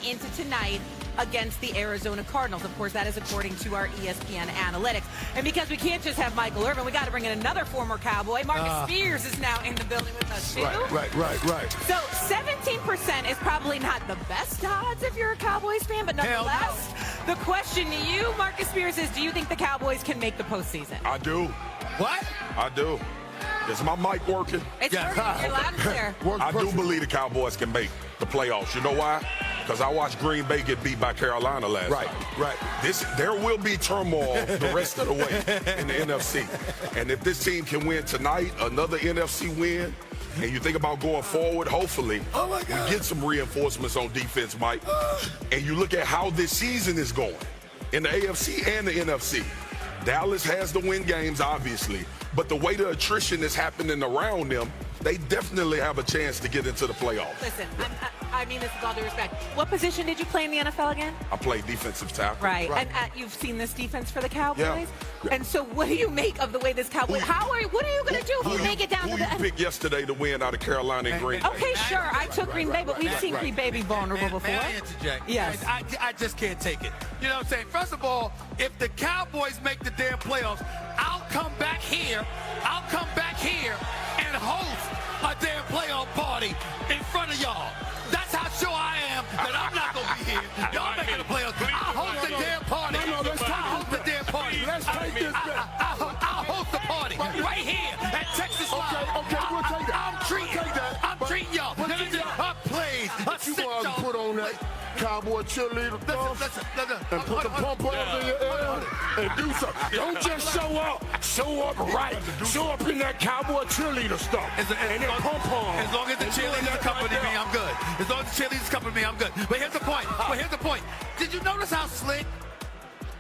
into tonight against the Arizona Cardinals. Of course, that is according to our ESPN analytics. And because we can't just have Michael Irvin, we got to bring in another former Cowboy. Marcus Spears is now in the building with us, too. Right. So 17% is probably not the best odds if you're a Cowboys fan, but nonetheless, the question to you, Marcus Spears, is do you think the Cowboys can make the postseason? I do. What? I do. Is my mic working? It's working. You're loud and clear. I do believe the Cowboys can make the playoffs. You know why? Because I watched Green Bay get beat by Carolina last night. Right. There will be turmoil the rest of the way in the NFC. And if this team can win tonight, another NFC win, and you think about going forward, hopefully, we get some reinforcements on defense, Mike. And you look at how this season is going in the AFC and the NFC. Dallas has to win games, obviously, but the way the attrition is happening around them, they definitely have a chance to get into the playoffs. Listen, I mean this with all due respect. What position did you play in the NFL again? I played defensive tackle. Right. And you've seen this defense for the Cowboys? Yeah. And so what do you make of the way this Cowboys, what are you going to do if you make it down to the end? Who you picked yesterday to win out of Carolina and Green Bay? Okay, sure. I took Green Bay, but we've seen Green Bay be vulnerable before. May I interject? Yes. I just can't take it. You know what I'm saying? First of all, if the Cowboys make the damn playoffs, I'll come back here and host a damn playoff party in front of y'all. That's how sure I am that I'm not going to be here. Y'all making the playoffs. I'll host the damn party. I'll host the damn party. Let's take this back. I'll host the party right here at Texas Live. Okay, we'll take that. I'm treating y'all. Please. You want to put on that cowboy cheerleader stuff and put the pump up in your ear and do something. Don't just show up. Show up right. Show up in that cowboy cheerleader stuff. And then pump on. As long as the cheerleaders accompany me, I'm good. As long as the cheerleaders accompany me, I'm good. But here's the point. Did you notice how slick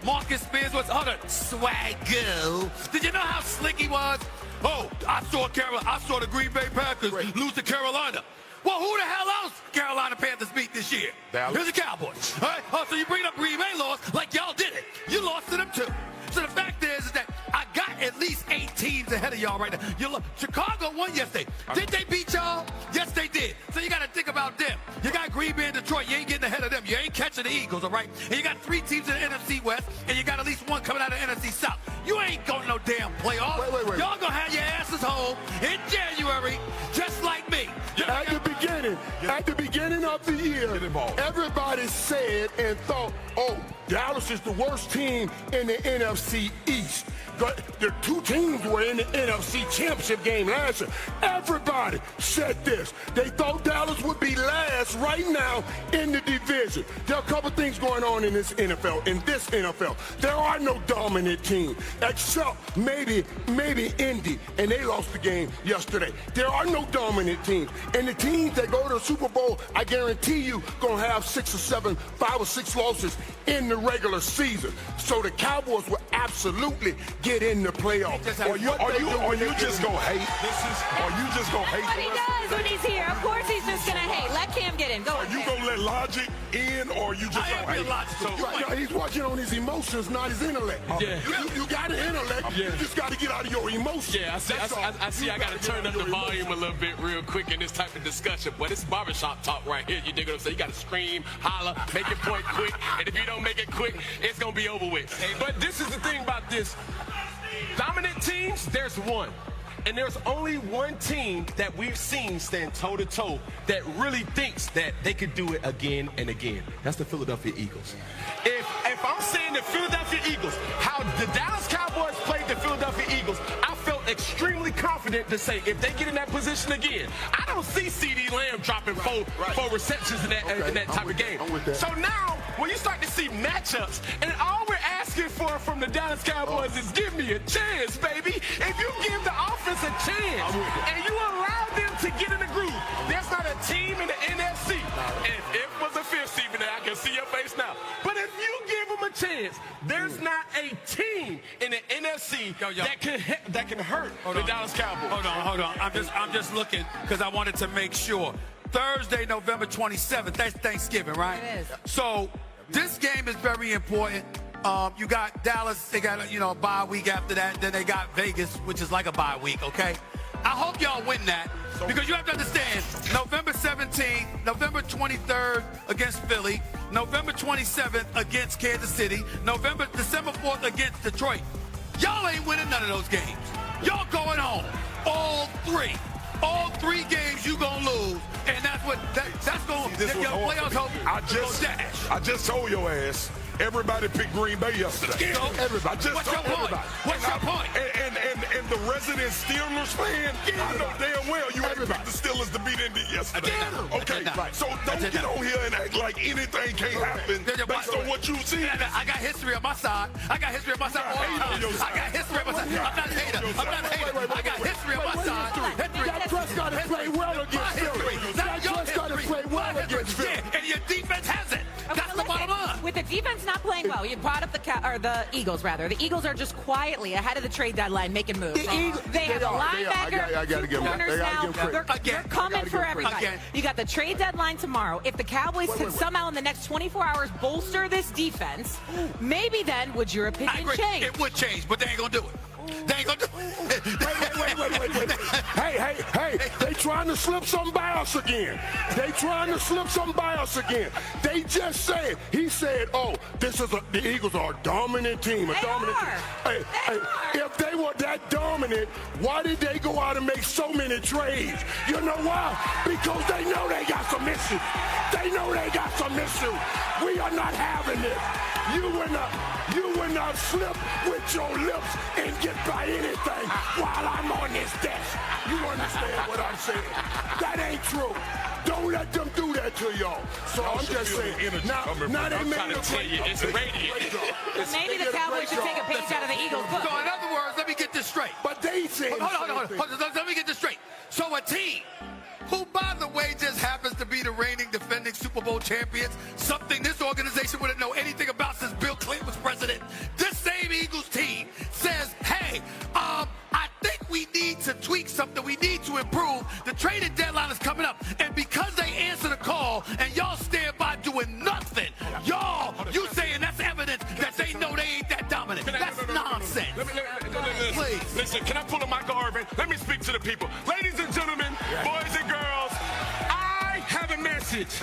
Marcus Spears was? Swaggo. Did you know how slick he was? Oh, I saw the Green Bay Packers lose to Carolina. Well, who the hell else Carolina Panthers beat this year? Dallas. Here's the Cowboys. All right? Oh, so you bring up Green Bay lost like y'all did it. You lost to them too. So the fact is that I got at least 8 teams ahead of y'all right now. Chicago won yesterday. Did they beat y'all? Yes, they did. So you got to think about them. You got Green Bay and Detroit. You ain't getting ahead of them. You ain't catching the Eagles, all right? And you got 3 teams in the NFC West, and you got at least 1 coming out of the NFC South. You ain't going no damn playoffs. Wait. Y'all going to have your asses home in January, just like me. At the beginning of the year, everybody said and thought, oh, Dallas is the worst team in the NFC East. The 2 teams were in the NFC Championship game last year. Everybody said this. They thought Dallas would be last right now in the division. There are a couple things going on in this NFL. There are no dominant teams, except maybe Indy, and they lost the game yesterday. There are no dominant teams. And the teams that go to the Super Bowl, I guarantee you, going to have 6 or 7, 5 or 6 losses in the regular season. So the Cowboys will absolutely get in the playoffs. Are you just gonna hate? Are you just gonna hate? What he does when he's here. Of course he's just going to hate. Let Cam get in. Go Are you gonna let logic in, or you just gonna hate? No, he's watching on his emotions, not his intellect. You got an intellect. You just got to get out of your emotions. Yeah, I see. I got to turn up the volume a little bit real quick in this type of discussion. But it's barbershop talk right here. You dig what I'm saying? You got to scream, holler, make your point quick. And if you don't make it quick, it's going to be over with. But this is the thing about this. Dominant teams, there's one. And there's only one team that we've seen stand toe-to-toe that really thinks that they could do it again and again. That's the Philadelphia Eagles. If I'm saying the Philadelphia Eagles, how the Dallas Cowboys played the Philadelphia Eagles, I felt extremely confident to say if they get in that position again, I don't see C.D. Lamb dropping four receptions in that type of game. So now, when you start to see matchups, and all we're asking for from the Dallas Cowboys is give me a chance, baby. If you give the offense a chance and you allow them to get in the groove, there's not a team in the NFC. And if it was a fifth seed, I can see your face now. But if you give them a chance, there's not a team in the NFC that can hurt the Dallas Cowboys. Hold on. I'm just looking because I wanted to make sure. Thursday, November 27th, that's Thanksgiving, right? It is. So this game is very important. You got Dallas, they got a bye week after that. Then they got Vegas, which is like a bye week, okay? I hope y'all win that. Because you have to understand, November 17th, November 23rd against Philly, November 27th against Kansas City, December 4th against Detroit. Y'all ain't winning none of those games. Y'all going home. All three. All 3 games you gonna lose, and that's gonna get your playoffs hope. I just told your ass. Everybody picked Green Bay yesterday. So, everybody. What's your point? What's your point? And the resident Steelers fan, I know damn well you ain't picked the Steelers to beat Indy yesterday. Okay, so don't get on here and act like anything can't happen based on what you see. I got history on my side. I got history on my side. I got history on my side. I'm not a hater. I got history on my side. Dak Prescott has played well against Philly. Dak Prescott has played well against Philly. And your defense hasn't. That's the bottom line. With the defense not playing well, you brought up the Eagles, rather. The Eagles are just quietly ahead of the trade deadline making moves. They have a linebacker, 2 corners now. They're coming for everybody. You got the trade deadline tomorrow. If the Cowboys can somehow in the next 24 hours bolster this defense, maybe then would your opinion change? It would change, but they ain't going to do it. They ain't going to do it. Wait. Hey, they trying to slip something by us again. They just said, he said, oh, the Eagles are a dominant team. Hey, if they were that dominant, why did they go out and make so many trades? You know why? Because they know they got some issues. We are not having this. You will not slip with your lips and get by anything while I'm on this desk. You understand what I'm saying? That ain't true. Don't let them do that to y'all. So I'm just saying, now they made a tell you, it's radiant. Maybe the Cowboys should take a page out of the Eagles' book. So in other words, let me get this straight. But they said, hold on. Let me get this straight. So a team who, by the way, just happens to be the reigning defending Super Bowl champions, something this organization wouldn't know anything about since Bill Clinton was president. This same Eagles team says, hey, I think we need to tweak something. We need to improve. The trading deadline is coming up. And because they answer the call and y'all stand by doing nothing, you saying that's evidence that they know they ain't that dominant. That's nonsense. Please. Listen, can I pull a Michael Irvin? Let me speak to the people. Ladies and gentlemen, boys and girls, I have a message.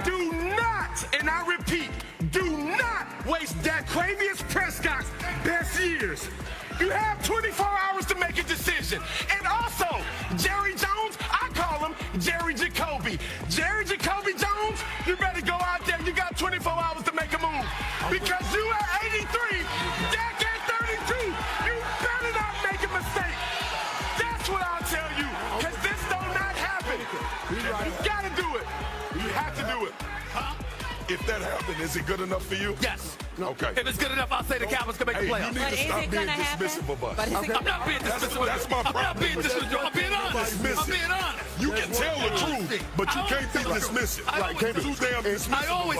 Do not, and I repeat, do not waste Dak Prescott's best years. You have 24 hours to make a decision. And also, Jerry Jones, I call him Jerry Jacoby. Jerry Jacoby Jones, you better go out there. You got 24 hours to make a move. Because you at 83, Dak at 32. You better not make a mistake. That's what I'll tell you. Because this do not happen. You got to do it. You have to do it. If that happened, is it good enough for you? Yes. Okay. If it's good enough, I'll say the Cowboys can make the playoffs. You need to stop being dismissive of us. I'm not being dismissive. That's my problem. I'm not being dismissive. I'm being honest. You can tell the truth, but you can't be dismissive. Too damn dismissive. I always